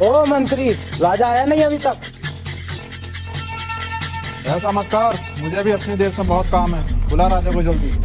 ओ मंत्री, राजा आया नहीं अभी तक? ऐसा मत कर, मुझे भी अपने देश में बहुत काम है। बुला राजा को जल्दी।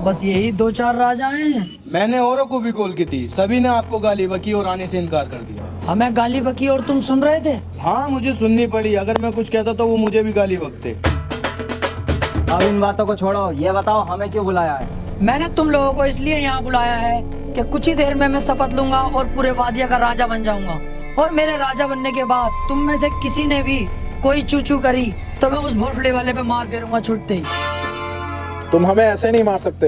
बस यही दो चार राजा हैं। मैंने औरों को भी कॉल की थी, सभी ने आपको गाली बकी और आने से इनकार कर दिया। हमें गाली बकी और तुम सुन रहे थे? हाँ, मुझे सुननी पड़ी। अगर मैं कुछ कहता तो वो मुझे भी गाली बकते। अब इन बातों को छोड़ो, ये बताओ हमें क्यों बुलाया है? मैंने तुम लोगों को इसलिए यहाँ बुलाया है कि कुछ ही देर में मैं शपथ लूंगा और पूरे वादिया का राजा बन जाऊंगा। और मेरे राजा बनने के बाद तुम में से किसी ने भी कोई चू चू करी तो मैं उस भोसले वाले पे मार फेरूंगा छुट्टे ही। तुम हमें ऐसे नहीं मार सकते,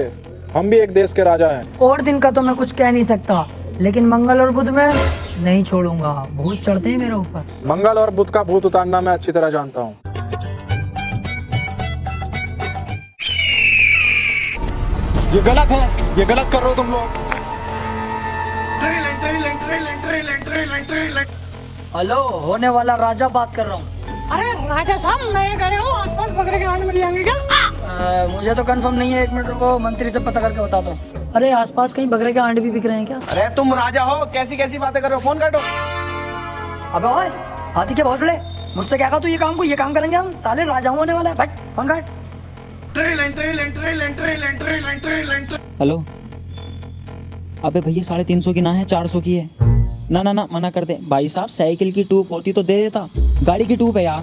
हम भी एक देश के राजा हैं। और दिन का तो मैं कुछ कह नहीं सकता, लेकिन मंगल और बुध में नहीं छोड़ूंगा। भूत चढ़ते हैं मेरे ऊपर। मंगल और बुध का भूत उतारना मैं अच्छी तरह जानता हूँ। ये गलत है, ये गलत कर रहे हो तुम लोग। हेलो, होने वाला राजा बात कर रहा हूँ। अरे राजा साहब, नए करे हो, आसपास बकरे के आने मिल जाएंगे क्या? मुझे तो कंफर्म नहीं है, 1 मिनट रुको, मंत्री से पता करके बताता हूँ। अरे आसपास कहीं बकरे के अंडे भी बिक रहे हैं क्या? अरे तुम राजा हो, कैसी कैसी बातें कर रहे हो? फोन काटो। अबे ओए, हाथी के भोसले, मुझसे क्या कहा तू? ये काम करेंगे हम, साले राजा होने वाला है। बट फोन काट। हेलो, अबे भैया 350 की ना है, 400 की है। ना ना ना, मना कर दे भाई साहब। साइकिल की ट्यूब होती तो दे देता, गाड़ी की ट्यूब है यार।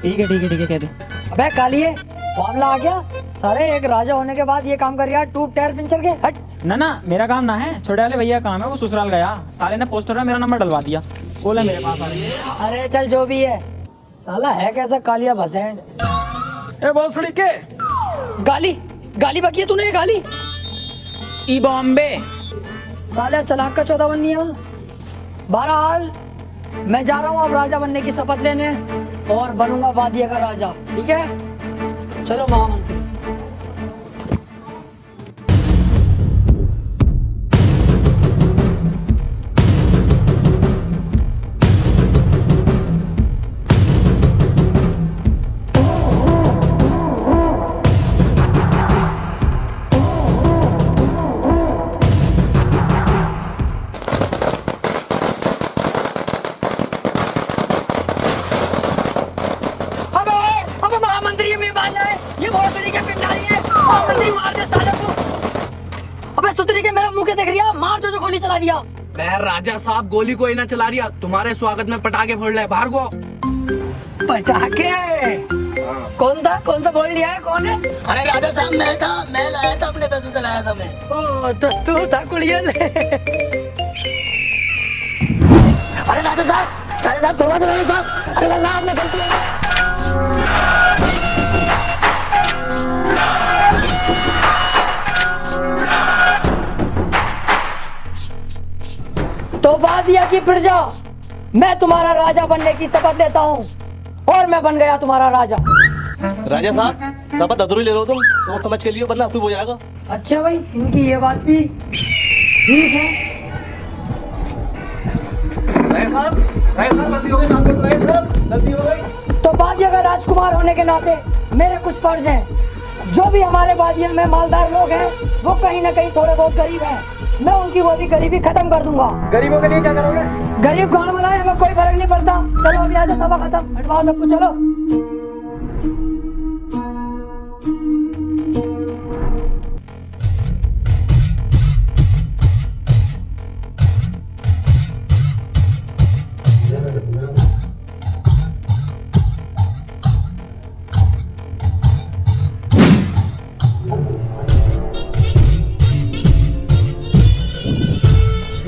ठीक है ठीक है ठीक है, कह दे। अबे कालिए, मामला आ गया। साले एक राजा होने के बाद ये काम कर यार, ट्यूब टायर पंचर के। हट। ना ना, मेरा काम ना है, छोटे वाले भैया काम है। वो ससुराल गया, साले ने पोस्टर में मेरा नंबर डलवा दिया, बोले मेरे पास आ रही। अरे चल जो भी है, साला है कैसा कालिया भसेंड। ए भोसड़ी के गाली बकी है तूने, ये गाली। ई बॉम्बे साले अब चलाक का 14 बननी है। बहरहाल मैं जा रहा हूँ अब राजा बनने की शपथ लेने, और बनूंगा वादिया का राजा। ठीक है, चलो महामंत्री। महामंत्री में बांधा है, ये बहुत बड़ी के पिंडारी है। महामंत्री मार दे साले को। अबे सुतरी के मेरा मुंह के देख रिया, मार जो गोली चला दिया। मैं राजा साहब गोली कोई ना चला रिया, तुम्हारे स्वागत में पटाखे फोड़ रहे। बाहर को। पटाखे? कौन सा बोल लिया है? कौन है? अरे राजा साहब, मैं लाया था, अपने पैसों से लाया था मैं। ओ तो तू था कुड़ियल। अरे राजा साहब थोड़ा राजा साहब, अरे अल्लाह, आपने गलती है। तो वादिया की प्रजा, मैं तुम्हारा राजा बनने की शपथ लेता हूँ, और मैं बन गया तुम्हारा राजा। राजा साहब, शपथ अधूरी ले रहे हो तुम, सोच समझ के लिए, वरना अशुभ हो जाएगा। अच्छा भाई, इनकी ये बात भी ठीक है। तो वादिया का राजकुमार होने के नाते मेरे कुछ फर्ज हैं। जो भी हमारे वादिया में मालदार लोग हैं, वो कहीं ना कहीं थोड़े बहुत गरीब हैं। मैं उनकी वो भी गरीबी खत्म कर दूंगा। गरीबों के लिए क्या करोगे? गरीब कौन बनाए, हमें कोई फर्क नहीं पड़ता। चलो अभी आज सभा खत्म, हटवाओ सबको, चलो।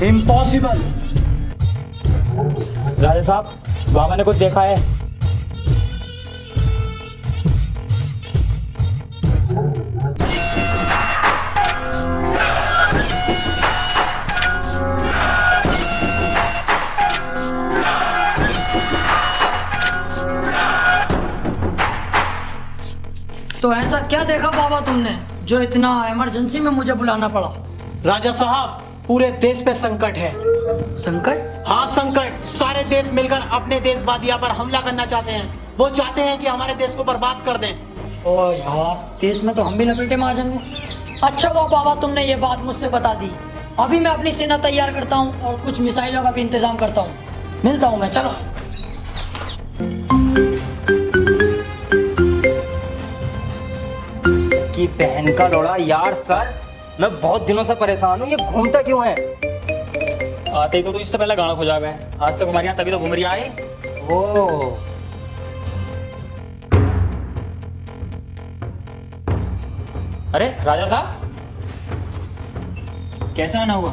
इम्पॉसिबल। राजा साहब, बाबा ने कुछ देखा है? तो ऐसा क्या देखा बाबा तुमने जो इतना इमरजेंसी में मुझे बुलाना पड़ा? राजा साहब, पूरे देश पे संकट है। संकट? हाँ संकट। सारे देश मिलकर अपने देश वादिया पर हमला करना चाहते हैं। वो चाहते हैं कि हमारे देश को बर्बाद कर दें। ओ यार, देश में तो हम भी लपेटे में आ जाएंगे। अच्छा हुआ बाबा तुमने ये बात मुझसे बता दी। अभी मैं अपनी सेना तैयार करता हूँ और कुछ मिसाइलों का भी इंतजाम करता हूँ। मिलता हूँ मैं, चलो। इसकी बहन का लोड़ा यार। सर मैं बहुत दिनों से परेशान हूँ, ये घूमता क्यों है? आते ही तो इससे पहले गाना खोजा है। आज तक हमारे यहाँ तभी तो घूम रही आए। ओ अरे राजा साहब, कैसे आना हुआ?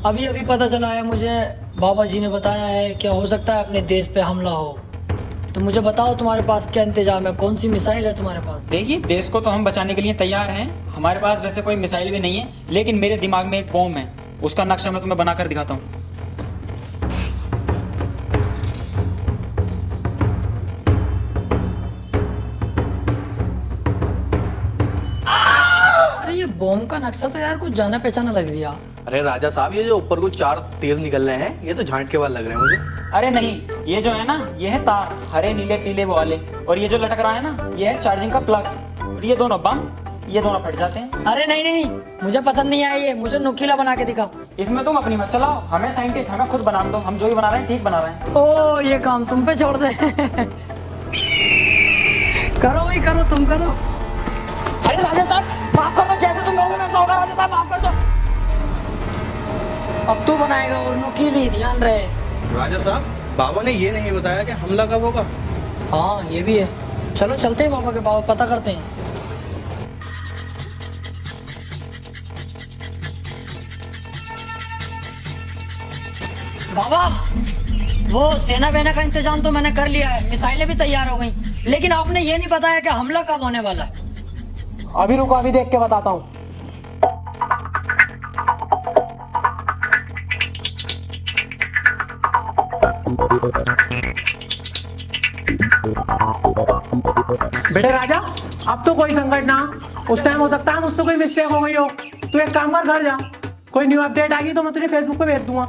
अभी अभी पता चला है मुझे, बाबा जी ने बताया है कि हो सकता है अपने देश पे हमला हो। तो मुझे बताओ तुम्हारे पास क्या इंतजाम है, कौन सी मिसाइल है तुम्हारे पास? देखिए, देश को तो हम बचाने के लिए तैयार हैं। हमारे पास वैसे कोई मिसाइल भी नहीं है, लेकिन मेरे दिमाग में एक बॉम्ब है। उसका नक्शा मैं तुम्हें बनाकर दिखाता हूँ। अरे ये बॉम्ब का नक्शा तो यार कुछ जाना पहचाना लग रही है। अरे राजा साहब, ये जो ऊपर को 4 तीर निकल रहे हैं, ये तो झांट के बाद लग रहे हैं मुझे। अरे नहीं, ये जो है ना, ये है तार, हरे नीले पीले वाले। और ये जो लटक रहा है ना, ये है चार्जिंग का प्लग। और ये दोनों बम, ये दोनों फट जाते हैं। अरे नहीं नहीं, मुझे पसंद नहीं आया ये, मुझे नुकीला बना के दिखा। इसमें तुम अपनी मत चलाओ, हमें साइंटिस्ट, हमें खुद बना दो। हम जो ही बना रहे हैं ठीक बना रहे हैं। ओ ये काम तुम पे छोड़ दे। करो भाई करो, तुम करो। अरे राजा साहब, माफ कर दो। जैसे तुम लोगों ने ऐसा होगा, राजा साहब माफ कर दो। अब तू बनाएगा और नुकीली, ध्यान रहे। राजा साहब, बाबा ने ये नहीं बताया कि हमला कब होगा। हाँ ये भी है। चलो चलते हैं बाबा के पास, पता करते हैं। बाबा, वो सेना वेना का इंतजाम तो मैंने कर लिया है, मिसाइलें भी तैयार हो गई, लेकिन आपने ये नहीं बताया कि हमला कब होने वाला है। अभी रुको, अभी देख के बताता हूँ। बेटे राजा, अब तो कोई संकट ना। उस टाइम हो सकता है मुझसे कोई मिस्टेक हो गई हो। तू एक काम कर, घर जा। कोई न्यू अपडेट आ गई तो मैं तुझे फेसबुक पे भेज दूंगा।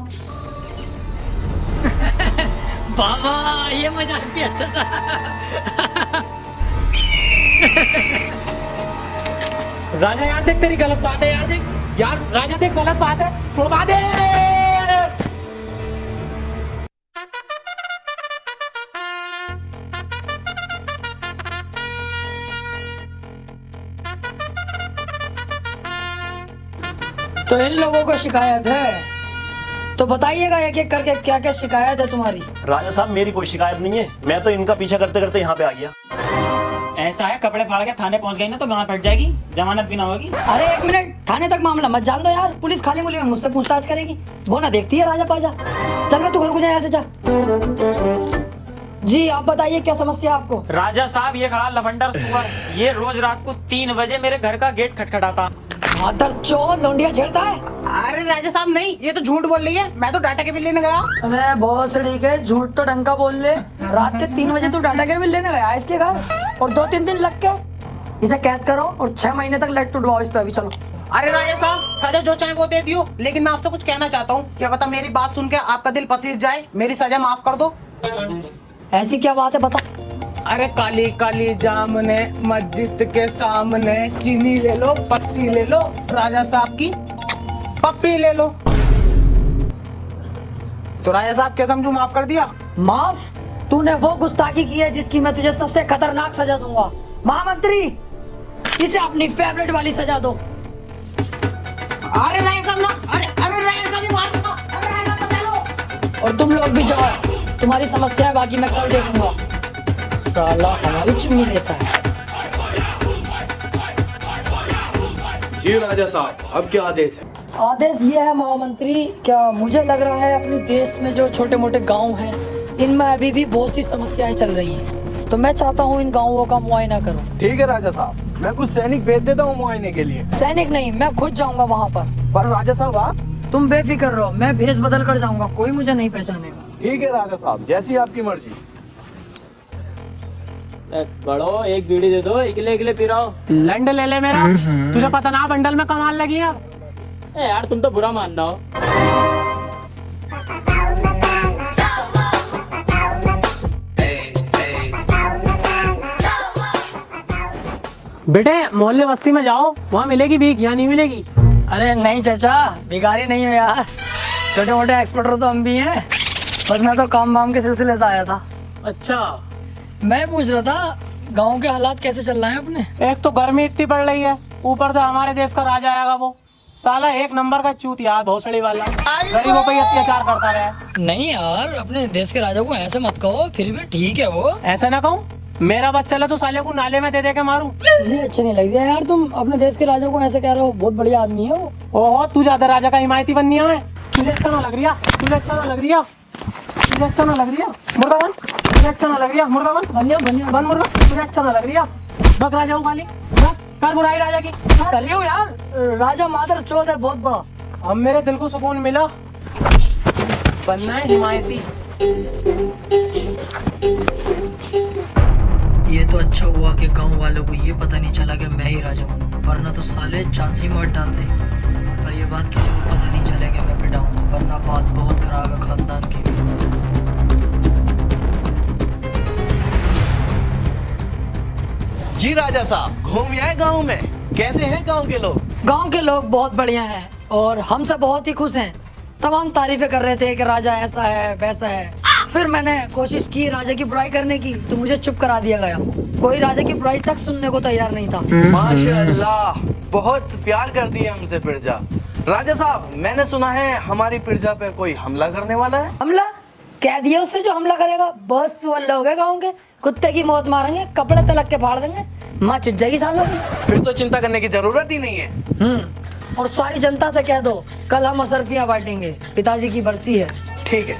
बाबा ये मजाक भी अच्छा था। राजा यार देख, तेरी गलत बात है यार। देख यार राजा, देख गलत बात है, छुड़वा दे। तो इन लोगों को शिकायत है, तो बताइएगा एक एक करके क्या क्या शिकायत है तुम्हारी। राजा साहब, मेरी कोई शिकायत नहीं है। मैं तो इनका पीछा करते करते यहाँ पे आ गया। ऐसा है, कपड़े फाड़ के थाने पहुंच गई ना तो गाना फट जाएगी, जमानत भी ना होगी। अरे एक मिनट, थाने तक मामला मत जान दो यार, पुलिस खाली मुली में मुझसे पूछताछ करेगी। वो ना देखती है राजा पाजा। चल मैं तू घर को जा, यहाँ से जा। जी आप बताइए क्या समस्या आपको? राजा साहब, ये खड़ा लफंडर सुअर, ये रोज रात को 3 बजे मेरे घर का गेट खटखटाता। मादर चोद, लौंडिया छेड़ता है। अरे राजा साहब नहीं, ये तो झूठ बोल रही है। मैं तो डाटा केबल लेने गया। अरे बहुत सड़ी के झूठ तो ढंग का बोल ले। रात के 3 बजे तू डाटा केबल लेने गया इसके घर, और 2-3 दिन लग के इसे कैद करो और 6 महीने तक लाइट टूटवाओ इस पे। अभी चलो। अरे राजा साहब, सजा जो चाहे वो दे दियो, लेकिन मैं आपसे कुछ कहना चाहता हूँ। क्या पता मेरी बात सुन के आपका दिल पसीज जाए, मेरी सजा माफ कर दो। ऐसी क्या बात है, बता। अरे काली काली जामने मस्जिद के सामने, चीनी ले लो, पत्ती ले लो, राजा साहब की पप्पी ले लो। तो राजा साहब क्या समझू, माफ कर दिया? माफ? तूने वो गुस्ताखी की है जिसकी मैं तुझे सबसे खतरनाक सजा दूंगा। महामंत्री, इसे अपनी फेवरेट वाली सजा दो। अरे राजा साहब ना, अरे अरे राजा साहब मार दो, अरे राजा साहब बचा लो। और तुम लोग भी जाओ, तुम्हारी समस्या है बाकी मैं कल देखूंगा। साला हमारी चुम्मी लेता है। जी राजा साहब, अब क्या आदेश है? आदेश ये है महामंत्री, क्या मुझे लग रहा है अपने देश में जो छोटे मोटे गांव हैं, इनमें अभी भी बहुत सी समस्याएं चल रही हैं। तो मैं चाहता हूँ इन गाँवों का मुआयना करो। ठीक है राजा साहब, मैं कुछ सैनिक भेज देता हूँ मुआयने के लिए। सैनिक नहीं, मैं खुद जाऊंगा वहाँ पर राजा साहब आप? तुम बेफिक्र रहो, मैं भेष बदल कर जाऊंगा, कोई मुझे नहीं पहचानेगा। ठीक है राजा साहब, जैसी आपकी मर्जी। बड़ो एक बीड़ी दे दो, अकेले अकेले पी रहा हो। लंड ले ले मेरा, तुझे पता ना बंडल में कमाल लगी है। यार तुम तो बुरा मान रहा हो। बेटे मोहल्ले बस्ती में जाओ, वहाँ मिलेगी भीख, यहाँ नहीं मिलेगी। अरे नहीं चाचा, भिखारी नहीं हो यार, छोटे मोटे एक्सपर्टर तो हम भी हैं। बस मैं तो काम वाम के सिलसिले से आया था। अच्छा, मैं पूछ रहा था गांव के हालात कैसे चल रहे हैं अपने। एक तो गर्मी इतनी बढ़ रही है, ऊपर से हमारे देश का राजा आएगा वो साला एक नंबर का चूतिया भोसड़ी वाला, गरीबों पे अत्याचार करता रहे। नहीं यार, अपने देश के राजा को ऐसे मत कहो, फिर भी ठीक है वो। ऐसा ना कहूँ, मेरा बस चले तो साले को नाले में दे दे के मारूं। ये अच्छा नहीं लग रहा यार, तुम अपने देश के राजा को ऐसे कह रहे हो, बहुत बढ़िया आदमी है वो। ओहो, तू ज्यादा राजा का हिमायती बननी है। तुझे अच्छा ना लग रही है, तुझे अच्छा ना लग रही है, तुझे अच्छा ना लग रही है, मुर्गा बन, तुझे अच्छा ना लग रही है, मुर्गा बन, बन मुर्गा, तुझे अच्छा ना लग रही है। बक राजा हूँ खाली, कर बुराई राजा की। कर रही हो यार, राजा मादर चौथ है बहुत बड़ा। अब मेरे दिल को सुकून मिला, बनना है हिमायती। ये तो अच्छा हुआ कि गांव वालों को ये पता नहीं चला कि मैं ही राजा हूँ, वरना तो साले जान से ही मार डालते। पर ये बात किसी को पता नहीं चले कि मैं पिटा हूँ, वरना बात बहुत खराब है खानदान की। जी राजा साहब, घूम आए गांव में, कैसे हैं गांव के लोग? गांव के लोग बहुत बढ़िया हैं और हमसे बहुत ही खुश हैं। तमाम तारीफें कर रहे थे कि राजा ऐसा है वैसा है। फिर मैंने कोशिश की राजा की बुराई करने की, तो मुझे चुप करा दिया गया। कोई राजा की बुराई तक सुनने को तैयार नहीं था। माशाल्लाह, बहुत प्यार करती है हमसे प्रजा। राजा साहब, मैंने सुना है हमारी प्रजा पे कोई हमला करने वाला है। हमला? कह दिया उससे जो हमला करेगा, बस वो अल्लाह हो गए गाँव के, कुत्ते की मौत मारेंगे, कपड़े तलक के फाड़ देंगे, माँ चिट जाएगी सालों की। फिर तो चिंता करने की जरूरत ही नहीं है। और सारी जनता से कह दो कल हम असरफियाँ बांटेंगे, पिताजी की बरसी है। ठीक है,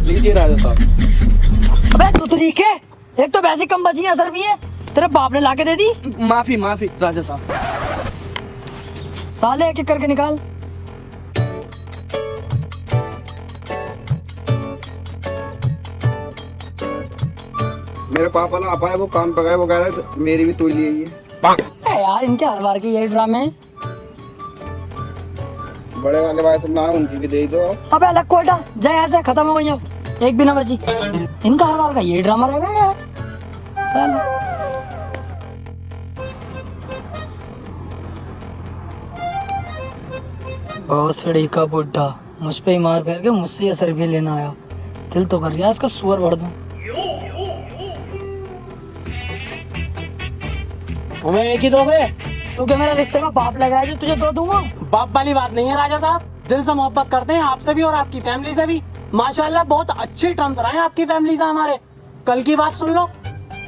लीजिए राजा साहब। अबे तू तो ठीक है, एक तो वैसे कम बची है असरफियाँ, तेरे बाप ने लाके दे दी। माफी माफी राजा साहब। साले एक एक करके निकाल। मेरे पापा ना आप आए, वो काम पे गए, वो कह रहे थे मेरी भी तुझ लिए यार इनके हर बार की यही ड्रामे हैं। बड़े वाले भाई सब ना, उनकी भी दे दो। अबे अलग कोटा जाए, ऐसे खत्म हो गई, अब एक भी ना बची। इनका हर बार का यही ड्रामा रहेगा यार साला। भोसड़ी का बुड्ढा मुझ पे ही मार फेर के मुझसे असर भी लेना आया। दिल तो कर रहा है इसका सुअर भर दूं। तुम्हें एक ही दोगे? तू क्या मेरे रिश्ते में बाप लगाया जो तुझे दो दूंगा? बाप वाली बात नहीं है राजा साहब, दिल से मोहब्बत करते हैं आपसे भी और आपकी फैमिली से भी। माशाल्लाह बहुत अच्छे टर्म्स रहे हैं आपकी फैमिली से हमारे। कल की बात सुन लो,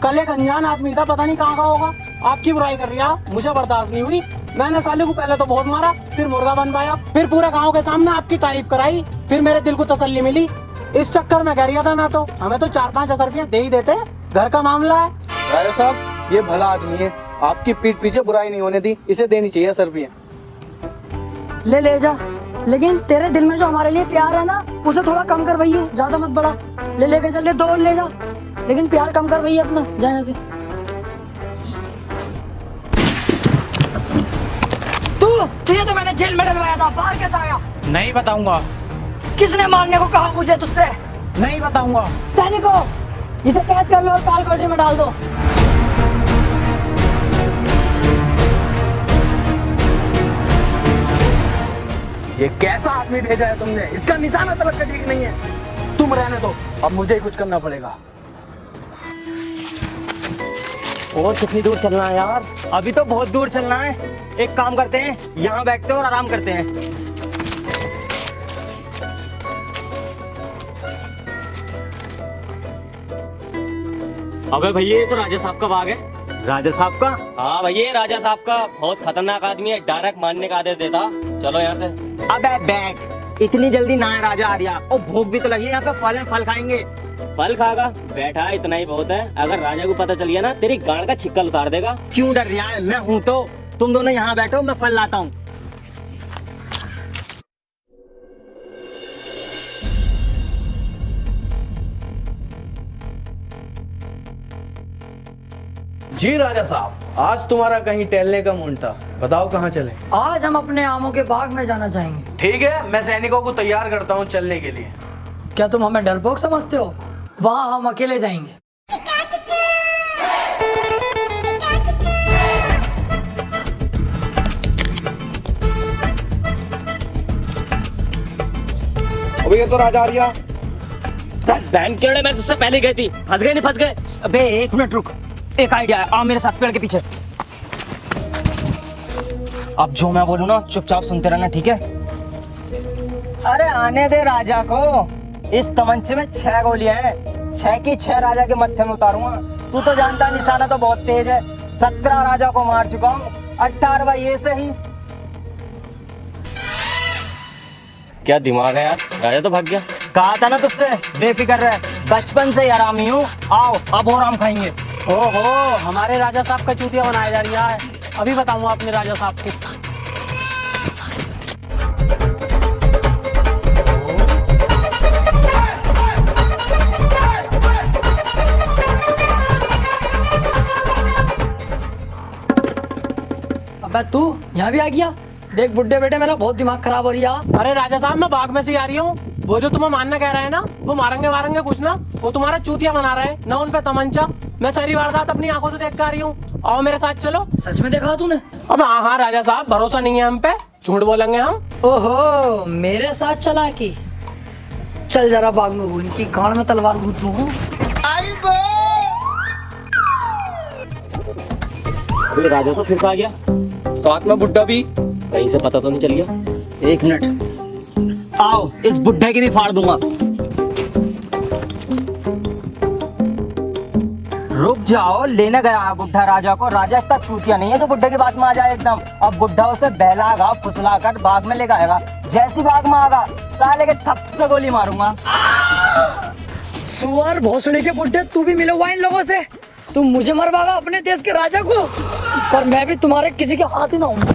कल एक अनजान आदमी था, पता नहीं कहाँ का होगा, आपकी बुराई कर रहा, मुझे बर्दाश्त नहीं हुई। मैंने साले को पहले तो बहुत मारा, फिर मुर्गा बन पाया, फिर पूरे गाँव के सामने आपकी तारीफ कराई, फिर मेरे दिल को तसल्ली मिली। इस चक्कर में कह रहा था मैं तो, हमें तो 4-5 हजार रुपया दे ही देते, घर का मामला है। राजा साहब, ये भला आदमी है, आपकी पीठ पीछे बुराई नहीं होने दी, इसे देनी चाहिए सरफियाँ। ले जा, लेकिन तेरे दिल में जो हमारे लिए प्यार है ना, उसे थोड़ा कम कर भैया, ज्यादा मत बढ़ा। लेके चल, दो ले जा, लेकिन प्यार कम कर भैया अपना, जा यहाँ से। तुझे तो मैंने जेल में डलवाया था, बाहर कैसे आया? नहीं बताऊंगा। किसने मारने को कहा मुझे तुझसे? नहीं बताऊंगा। सैनिकों, इसे कैद कर लो और काल कोठरी में डाल दो। ये कैसा आदमी भेजा है तुमने? इसका निशाना तलक का ठीक नहीं है। तुम रहने दो, अब मुझे ही कुछ करना पड़ेगा। और कितनी दूर चलना है यार? अभी तो बहुत दूर चलना है। एक काम करते हैं, यहाँ बैठते हैं और आराम करते हैं। अबे भैया ये तो राजा साहब का बाग है। राजा साहब का? हाँ भैया, राजा साहब का बहुत खतरनाक आदमी है, डायरेक्ट मारने का आदेश देता। चलो यहाँ से। अबे बैठ, इतनी जल्दी ना है राजा आ रहा, और भूख भी तो लगी है, यहाँ पे फल है, फल खाएंगे। फल खागा? बैठा इतना ही बहुत है, अगर राजा को पता चल गया ना, तेरी गांड का छिक्कल उतार देगा। क्यों डर रहा है? मैं हूँ तो। तुम दोनों यहाँ बैठो, मैं फल लाता हूँ। जी राजा साहब, आज तुम्हारा कहीं टहलने का मूड था, बताओ कहाँ चले। आज हम अपने आमों के बाग में जाना चाहेंगे। ठीक है, मैं सैनिकों को तैयार करता हूँ चलने के लिए। क्या तुम हमें डरपोक समझते हो? वहाँ हम अकेले जाएंगे। अबे ये तो राजा आ रहा। बहन केड़े, मैं तुझसे पहले गई थी। फंस गए नहीं फंस गए? अबे एक मिनट रुक, एक आइडिया है, आओ मेरे साथ पेड़ के पीछे। अब जो मैं बोलूँ ना चुपचाप सुनते रहना, ठीक है? अरे आने दे राजा को। इस तमंचे में 6 गोलियां हैं, 6 की 6 राजा के मत्थे में उतारूंगा। तू तो जानता निशाना तो बहुत तेज है। 17 राजा को मार चुका हूँ, 18वां ये सही। क्या दिमाग है यार, राजा तो भाग गया। कहा था ना तुझसे, बेफिक्र रह, बचपन से आरामी हूँ। आओ अब और आम खाएंगे। ओहो, हमारे राजा साहब का चूतिया बनाया जा रहा है। अभी बताऊंगा अपने राजा साहब के। अबे तू यहाँ भी आ गया? देख बुड्ढे बेटे, मेरा बहुत दिमाग खराब हो रही है। अरे राजा साहब, मैं बाग में से आ रही हूँ। वो जो तुम्हें मारना कह रहे हैं ना, वो मारेंगे कुछ ना, वो तुम्हारा चूतिया बना रहे हैं ना, उन पे तमंचा। मैं सारी वारदात अपनी आंखों से देख कर आ रही हूँ। आओ मेरे साथ चलो। सच में देखा तूने? अब हाँ राजा साहब, भरोसा नहीं है हम पे, झूठ बोलेंगे हम। ओहो, मेरे साथ चला की? चल जरा बाग में घूम, इनकी गांड में तलवार घूट लूं। अरे राजा तो फिर आ गया, साथ में बुड्ढा भी। कहीं से पता तो नहीं चल गया? एक मिनट, आओ इस बुड्ढे की भी फाड़ दूंगा। रुक जाओ, लेने गया है बुड्ढा राजा को। राजा इतना चूतिया नहीं है जो बुड्ढे की बात में आ जाए एकदम। अब बुड्ढा उसे बहलागा फुसला कर बाग में ले आएगा। जैसी बाग में आगा, साले के थप से गोली मारूंगा। सुअर भोसड़ी के बुड्ढे, तू भी मिला हुआ इन लोगों से? तुम मुझे मरवागा अपने देश के राजा को, पर मैं भी तुम्हारे किसी के हाथ ही ना हूँ।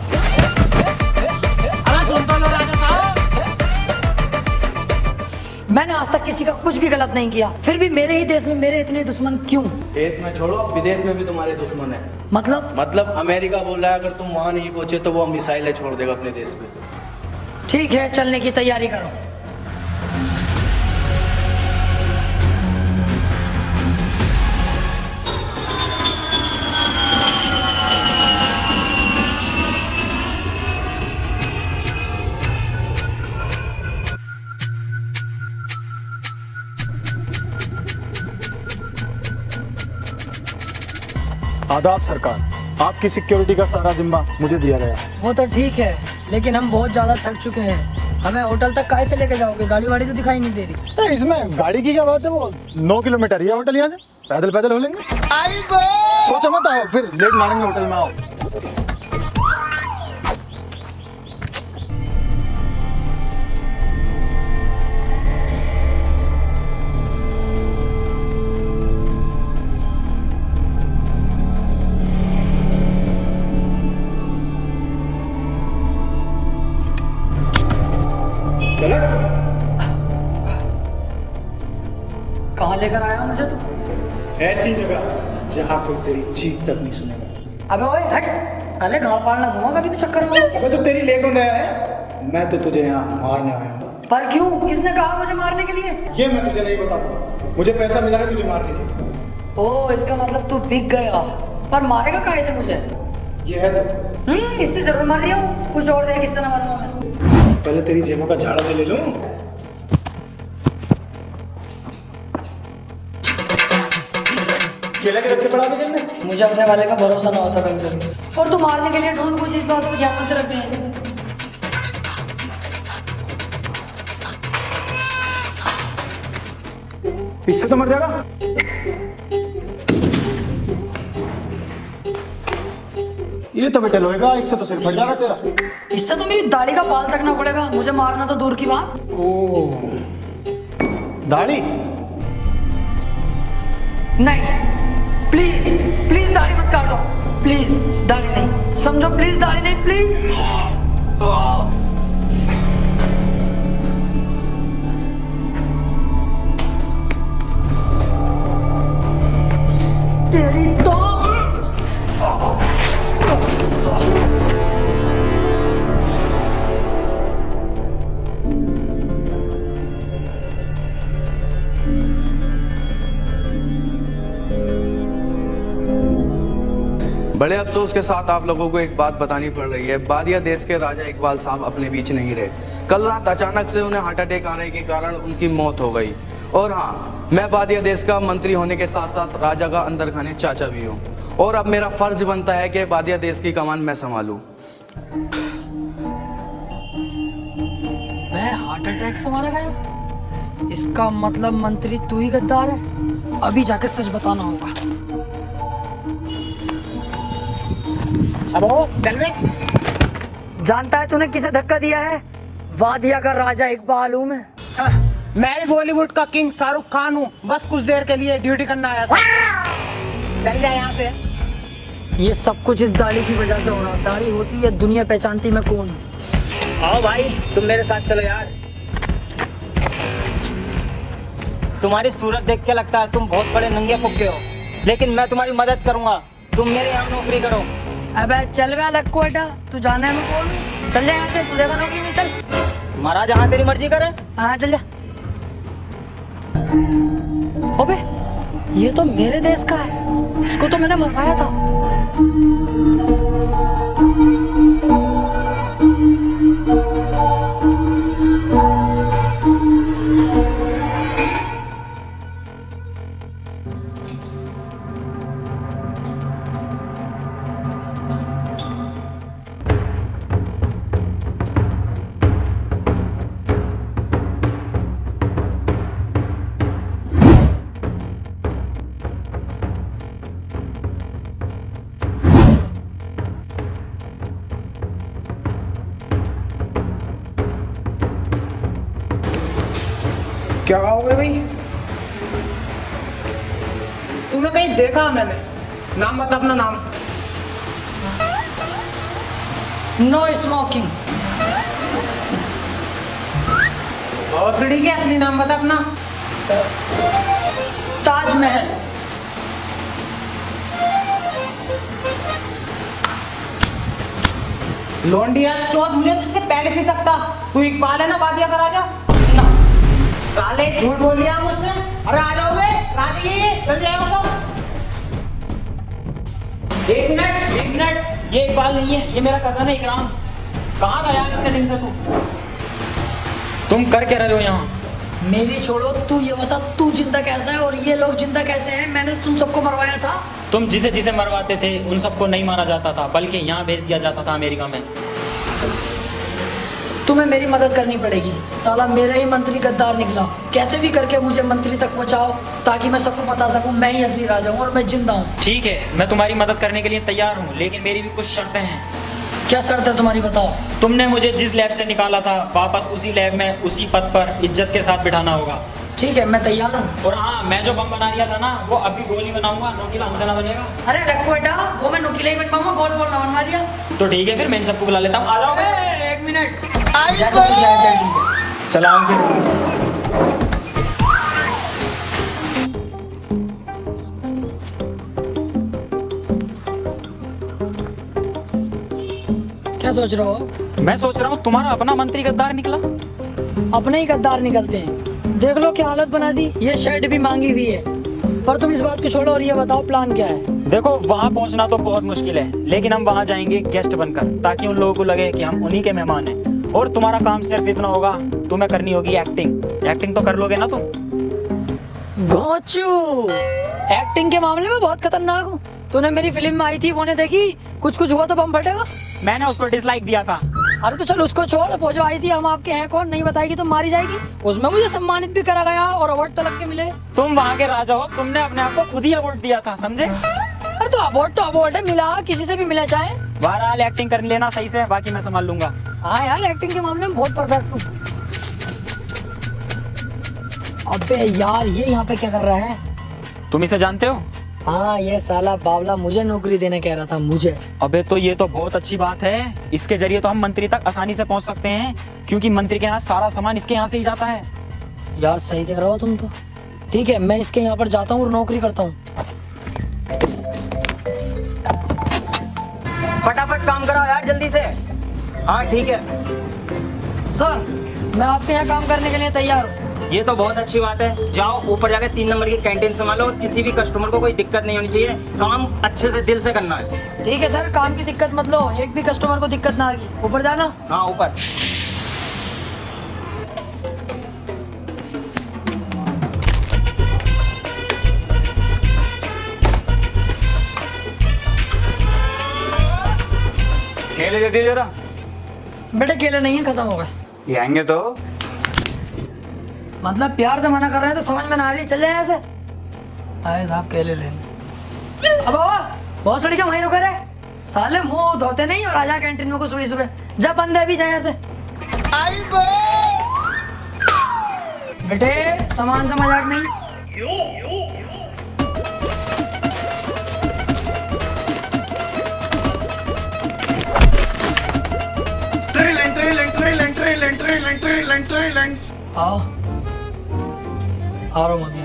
मैंने आज तक किसी का कुछ भी गलत नहीं किया, फिर भी मेरे ही देश में मेरे इतने दुश्मन क्यों? देश में छोड़ो, विदेश में भी तुम्हारे दुश्मन है। मतलब अमेरिका बोल रहा है अगर तुम वहाँ नहीं पहुंचे तो वो मिसाइलें छोड़ देगा अपने देश पे। ठीक है, चलने की तैयारी करो। आदाब सरकार, आपकी सिक्योरिटी का सारा जिम्मा मुझे दिया गया। वो तो ठीक है, लेकिन हम बहुत ज्यादा थक चुके हैं। हमें होटल तक कैसे लेके जाओगे? गाड़ी वाड़ी तो दिखाई नहीं दे रही। इसमें गाड़ी की क्या बात है? वो 9 किलोमीटर ये होटल यहाँ से, पैदल हो लेंगे। सोचो मत, आओ फिर लेट मारेंगे होटल में। आओ कहाँ लेकर आया मुझे तू? ऐसी जगह जहाँ कोई तेरी चीख तक नहीं सुनेगा। अबे ओए हट, साले गाँव पालना दूंगा कभी तू चक्कर में। अबे तो तेरी लेकर आया है, मैं तो तुझे यहाँ मारने आया हूँ। पर क्यों? किसने कहा मुझे मारने के लिए? ये मैं तुझे नहीं बताऊंगा, मुझे पैसा मिला है तुझे मारने के लिए। ओह, इसका मतलब तू बिक गया। पर मारेगा काहे से मुझे? ये है तो इससे जरूर मार रही हूँ, कुछ और दे, किससे ना मारूंगा मैं। पहले तेरी जेबों का झाड़ा तो ले लूं। केला के रखे पड़ा जेल में। मुझे अपने वाले का भरोसा ना होता कभी कभी। और तू मारने के लिए ढूंढ कुछ इस बात को ध्यान में रख रहे हैं। इससे तो मर जाएगा। ये तो बेटे लोहेगा, इससे तो सिर फट जाएगा तेरा। इससे तो मेरी दाढ़ी का बाल तक ना उड़ेगा, मुझे मारना तो दूर की बात। ओह, दाढ़ी? नहीं, प्लीज प्लीज दाढ़ी मत काटो, प्लीज दाढ़ी नहीं, समझो, प्लीज दाढ़ी नहीं, प्लीज। तेरी तो बड़े अफसोस के साथ आप लोगों को एक बात बतानी पड़ रही है। बादिया देश के राजा इकबाल साहब अपने बीच नहीं रहे। कल रात अचानक से उन्हें हार्ट अटैक आने के कारण उनकी मौत हो गई। और हाँ, मैं बादिया देश का मंत्री होने के साथ साथ राजा का अंदर खाने चाचा भी हूँ, और अब मेरा फर्ज बनता है कि बादिया देश की कमान मैं संभालूं। मैं हार्ट अटैक से मारा गया? इसका मतलब मंत्री तू ही गद्दार है। अभी जाकर सच बताना होगा। अब चल बे। जानता है तूने किसे धक्का दिया है? वादिया का राजा इकबाल हूँ मैं। हाँ, मैं भी बॉलीवुड का किंग शाहरुख खान हूँ। बस कुछ देर के लिए ड्यूटी करना आया था। चल जा यहाँ से। ये सब कुछ इस दाढ़ी की वजह से हो रहा। दाढ़ी होती है दुनिया पहचानती मैं कौन हूँ। आओ भाई, तुम मेरे साथ चलो यार। तुम्हारी सूरत देख के लगता है तुम बहुत बड़े नंगे फुक्के हो, लेकिन मैं तुम्हारी मदद करूंगा। तुम मेरे यहाँ नौकरी करो। अबे चल बे लक्को बेटा, तू जाना है मैं कौन हूँ? चल जा यहाँ से, तू देखा नौकरी में। चल महाराज, जहाँ तेरी मर्जी करे। हाँ चल जा। अबे ये तो मेरे देश का है, इसको तो मैंने मरवाया था। क्या कहोगे भाई? तुम्हें कहीं देखा मैंने। नाम बता अपना नाम। No smoking. भोसड़ी के असली नाम बता अपना। ताजमहल। लोंडिया चौथ, मुझे तुझसे पहले से सकता। तू इकबाल है ना, वादिया का राजा? ना साले झूठ बोल लिया मुझसे। अरे आ जाओ बे, राजी जल्दी आओ सब। एक मिनट, ये इकबाल नहीं है, ये मेरा कजन है इकराम। कहाँ गया इतने दिन से तू? तुम कर क्या रहे हो यहाँ? मेरी छोड़ो, तू ये बता तू जिंदा कैसा है और ये लोग जिंदा कैसे हैं? मैंने तुम सबको मरवाया था। तुम जिसे जिसे मरवाते थे उन सबको नहीं मारा जाता था, बल्कि यहाँ भेज दिया जाता था अमेरिका में। तुम्हें मेरी मदद करनी पड़ेगी। साला मेरा ही मंत्री गद्दार निकला। कैसे भी करके मुझे मंत्री तक पहुंचाओ, ताकि मैं सबको बता सकूं मैं ही असली राजा हूं और मैं जिंदा हूं। ठीक है, मैं तुम्हारी मदद करने के लिए तैयार हूँ, लेकिन मेरी भी कुछ शर्तें हैं। क्या शर्त है तुम्हारी, बताओ। तुमने मुझे जिस लैब से निकाला था, वापस उसी लैब में उसी पद पर इज्जत के साथ बिठाना होगा। ठीक है, मैं तैयार हूँ। और हाँ, मैं जो बम बना रहा था ना, वो अभी गोली बनाऊंगा, नोकीला हमसे ना बनेगा। अरे लक्को बेटा, वो मैं नुकीला ही बन पाऊंगा, गोल गोल ना बनवा दिया। तो ठीक है, फिर मैं इन सबको बुला लेता हूँ। आ जाओ। एक मिनट, जैसा कुछ है चल ठीक है। चलाओ फिर। क्या सोच रहे हो? मैं सोच रहा हूँ तुम्हारा अपना मंत्री गद्दार निकला। अपने ही गद्दार निकलते हैं। देख लो क्या हालत बना दी। ये शर्ट भी मांगी हुई है। पर तुम इस बात को छोड़ो और ये बताओ प्लान क्या है? देखो, वहाँ पहुँचना तो बहुत मुश्किल है, लेकिन हम वहाँ जाएंगे गेस्ट बनकर, ताकि उन लोगों को लगे कि हम उन्हीं के मेहमान हैं। और तुम्हारा काम सिर्फ इतना होगा, तुम्हें करनी होगी एक्टिंग। एक्टिंग तो कर लोगे ना तुम? गोचू, एक्टिंग के मामले में बहुत खतरनाक हूँ। तूने मेरी फिल्म में आई थी, वो ने देखी? कुछ हुआ तो बम फटेगा। मैंने उसको डिसलाइक दिया था। अरे तो चल उसको छोड़। वो जो आई थी हम आपके हैं कौन नहीं बताएगी तो मारी जाएगी। उसमें मुझे सम्मानित भी करा गया और अवार्ड तो लग के मिले। तुम वहाँ के राजा हो, तुमने अपने आप को खुद ही अवार्ड दिया था, समझे? अरे तो अवार्ड है, मिला किसी से भी मिला चाहे। बहरहाल एक्टिंग कर लेना सही से, बाकी मैं संभाल लूंगा। हाँ यार, एक्टिंग के मामले में बहुत परफेक्ट हूँ। अबे यार, ये यहाँ पे क्या कर रहा है? तुम इसे जानते हो? हाँ, ये साला बावला मुझे नौकरी देने कह रहा था, मुझे। अबे तो ये तो बहुत अच्छी बात है। इसके जरिए तो हम मंत्री तक आसानी से पहुंच सकते हैं, क्योंकि मंत्री के यहाँ सारा सामान इसके यहाँ से ही जाता है। यार सही कह रहे हो तुम तो। ठीक है, मैं इसके यहाँ पर जाता हूँ और नौकरी करता हूँ। फटाफट काम कराओ यार, जल्दी से। हाँ ठीक है सर, मैं आपके यहाँ काम करने के लिए तैयार हूँ। ये तो बहुत अच्छी बात है। जाओ ऊपर जाके 3 नंबर की कैंटीन संभालो और किसी भी कस्टमर को कोई दिक्कत नहीं होनी चाहिए। काम अच्छे से दिल से करना है। ठीक है सर, काम की दिक्कत मत लो, एक भी कस्टमर को दिक्कत ना आएगी। ऊपर जाना। हाँ ऊपर। केले दे दिए जरा। बेटे केले नहीं है, खत्म हो गए। ये आएंगे तो मतलब प्यार से मना कर रहे हैं तो समझ में ना आ रही, चल जाए ऐसे। आए साहब केले लेने। अब बहुत सड़ी के वहीं रुके रहे साले, मुंह धोते नहीं और आजा कैंटीन में को सुबह सुबह। जब बंदे भी जाए ऐसे। बेटे सामान से मजाक नहीं। आओ आ रहा हूँ अभी।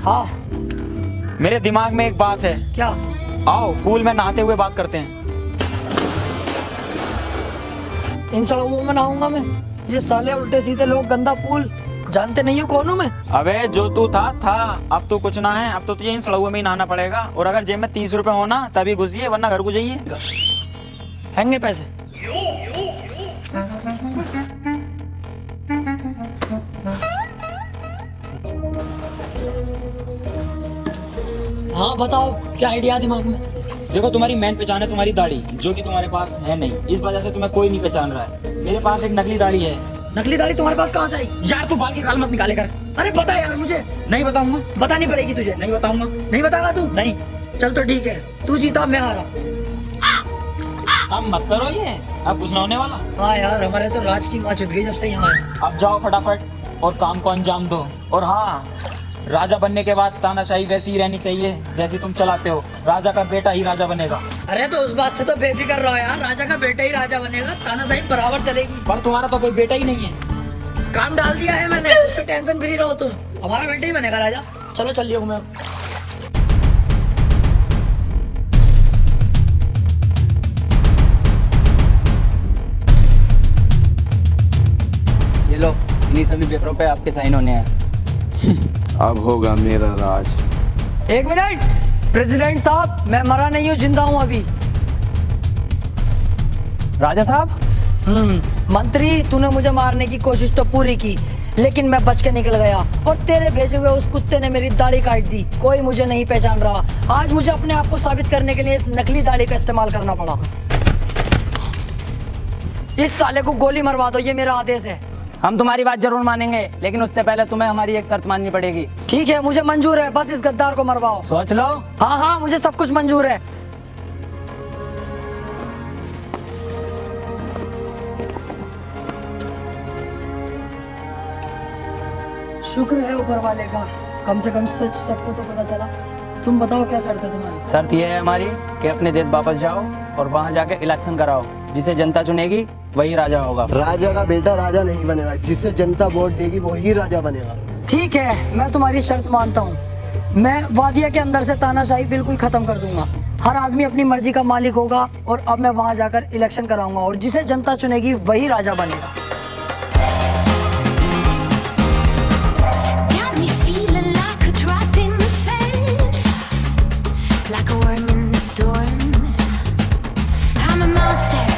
हाँ मेरे दिमाग में एक बात है। क्या? आओ पूल में नहाते हुए बात करते हैं। इन सड़कों में नहाऊंगा मैं? ये साले उल्टे सीधे लोग, गंदा पूल, जानते नहीं हो कौन हूँ मैं? अबे जो तू था अब तो कुछ ना है। अब तो तुझे इन सड़कों में ही नहाना पड़ेगा। और अगर जेब में 30 रुपए होना तभी घुसिए, वरना घर को जाइए। हैंगे पैसे। हाँ बताओ, क्या आइडिया दिमाग में? देखो तुम्हारी मेन पहचान है तुम्हारी दाढ़ी, जो कि तुम्हारे पास है नहीं। इस वजह से तुम्हें कोई नहीं पहचान रहा है। मेरे पास एक नकली दाढ़ी है। नकली दाढ़ी तुम्हारे पास कहाँ से आई? यार तू बाल की खाल मत निकाले कर। अरे बता यार मुझे। नहीं बताऊंगा। बतानी पड़ेगी तुझे। नहीं बताऊंगा। नहीं बताएगा तू? नहीं। चल तो ठीक है, तू जीता मैं हारा। अब मत करो ये, अब कुछ ना होने वाला। हाँ यार, हमारे तो राज की माँ चुद गई जब से यहाँ आए। अब जाओ फटाफट और काम को अंजाम दो। और हाँ, राजा बनने के बाद तानाशाही वैसी ही रहनी चाहिए जैसी तुम चलाते हो। राजा का बेटा ही राजा बनेगा। अरे तो उस बात से तो बेफिक्र रहो यार, राजा का बेटा ही राजा बनेगा, तानाशाही बराबर चलेगी। पर तुम्हारा तो कोई बेटा ही नहीं है। काम डाल दिया है मैंने, उससे टेंशन फ्री रहो तुम। हमारा बेटा ही बनेगा राजा। चलो चलिए घूमे। ये लो, इन्हीं सभी पेपरों पे आपके साइन होने हैं। अब होगा मेरा राज। एक मिनट प्रेसिडेंट साहब, मैं मरा नहीं हूँ, जिंदा हूँ अभी। राजा साहब। मंत्री, तूने मुझे मारने की कोशिश तो पूरी की, लेकिन मैं बच के निकल गया और तेरे भेजे हुए उस कुत्ते ने मेरी दाढ़ी काट दी। कोई मुझे नहीं पहचान रहा। आज मुझे अपने आप को साबित करने के लिए इस नकली दाढ़ी का इस्तेमाल करना पड़ा। इस साले को गोली मरवा दो, ये मेरा आदेश है। हम तुम्हारी बात जरूर मानेंगे, लेकिन उससे पहले तुम्हें हमारी एक शर्त माननी पड़ेगी। ठीक है, मुझे मंजूर है, बस इस गद्दार को मरवाओ। सोच लो। हाँ हाँ, मुझे सब कुछ मंजूर है। शुक्र है ऊपर वाले का, कम से कम सच सबको तो पता चला। तुम बताओ क्या शर्त है तुम्हारी? शर्त यह है हमारी कि अपने देश वापस जाओ और वहाँ जाके इलेक्शन कराओ। जिसे जनता चुनेगी वही राजा होगा। राजा का बेटा राजा नहीं बनेगा, जिसे जनता वोट देगी वही राजा बनेगा। ठीक है, मैं तुम्हारी शर्त मानता हूँ। मैं वादिया के अंदर से तानाशाही बिल्कुल खत्म कर दूंगा। हर आदमी अपनी मर्जी का मालिक होगा और अब मैं वहाँ जाकर इलेक्शन कराऊंगा और जिसे जनता चुनेगी वही राजा बनेगा। Got me feeling like a drop in the sand, like a worm in the storm. I'm a monster.